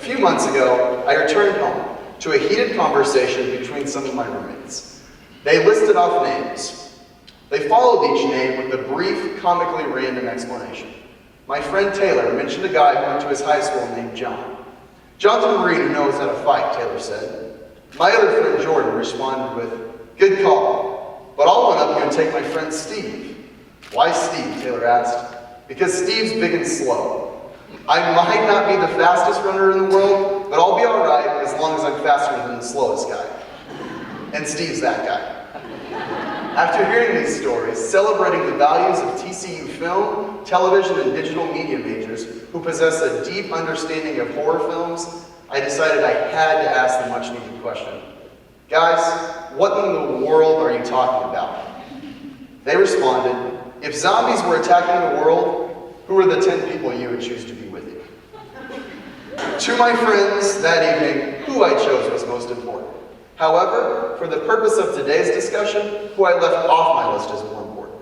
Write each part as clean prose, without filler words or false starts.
few months ago, I returned home to a heated conversation between some of my roommates. They listed off names. They followed each name with a brief, comically random explanation. My friend Taylor mentioned a guy who went to his high school named John. John's a Marine who knows how to fight, Taylor said. My other friend Jordan responded with, good call, but I'll run up here and take my friend Steve. Why Steve? Taylor asked. Because Steve's big and slow. I might not be the fastest runner in the world, but I'll be all right as long as I'm faster than the slowest guy. And Steve's that guy. After hearing these stories, celebrating the values of TCU film, television, and digital media majors who possess a deep understanding of horror films, I decided I had to ask the much-needed question. Guys, what in the world are you talking about? They responded, if zombies were attacking the world, who are the 10 people you would choose to be with you? To my friends that evening, who I chose was most important. However, for the purpose of today's discussion, who I left off my list is more important.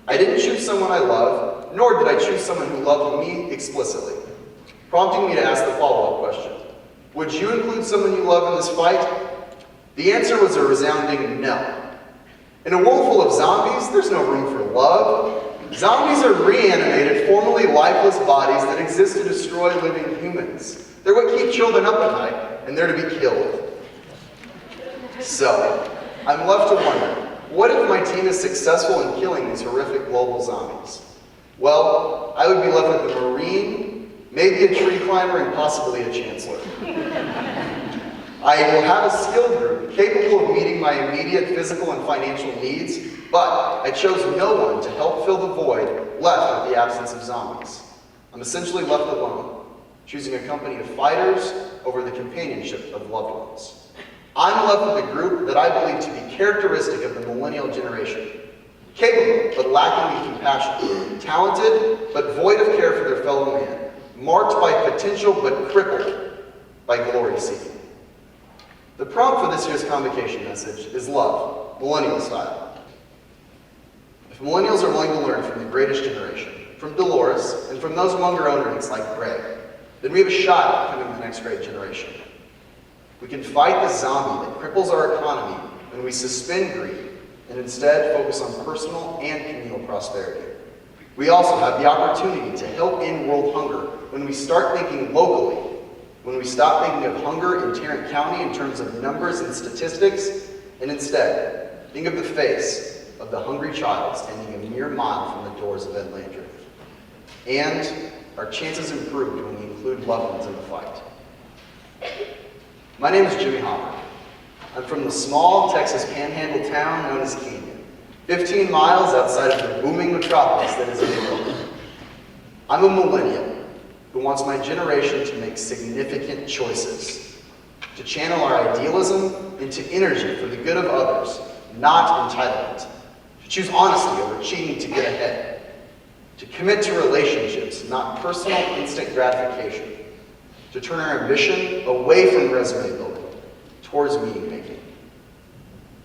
I didn't choose someone I love, nor did I choose someone who loved me explicitly, prompting me to ask the follow-up question. Would you include someone you love in this fight? The answer was a resounding no. In a world full of zombies, there's no room for love. Zombies are reanimated, formerly lifeless bodies that exist to destroy living humans. They're what keep children up at night, and they're to be killed. So, I'm left to wonder, what if my team is successful in killing these horrific global zombies? Well, I would be left with a Marine, maybe a tree climber, and possibly a chancellor. I will have a skilled group capable of meeting my immediate physical and financial needs, but I chose no one to help fill the void left with the absence of zombies. I'm essentially left alone, choosing a company of fighters over the companionship of loved ones. I'm left with a group that I believe to be characteristic of the millennial generation. Capable, but lacking in compassion. Talented, but void of care for their fellow man. Marked by potential, but crippled by glory seeking. The prompt for this year's convocation message is love, millennial style. If millennials are willing to learn from the greatest generation, from Dolores, and from those among our own ranks like Greg, then we have a shot at becoming the next great generation. We can fight the zombie that cripples our economy when we suspend greed and instead focus on personal and communal prosperity. We also have the opportunity to help end world hunger when we start thinking locally, when we stop thinking of hunger in Tarrant County in terms of numbers and statistics, and instead think of the face of the hungry child standing a mere mile from the doors of Ed Landry. And our chances improved when we include loved ones in the fight. My name is Jimmy Hopper. I'm from the small Texas panhandle town known as Canyon, 15 miles outside of the booming metropolis that is Nashville. I'm a millennial who wants my generation to make significant choices, to channel our idealism into energy for the good of others, not entitlement, to choose honesty over cheating to get ahead, to commit to relationships, not personal instant gratification, to turn our ambition away from resume building towards meaning making.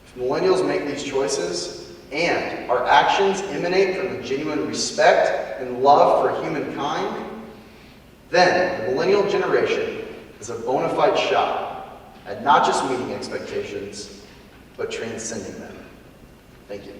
If millennials make these choices and our actions emanate from a genuine respect and love for humankind, then the millennial generation is a bona fide shot at not just meeting expectations, but transcending them. Thank you.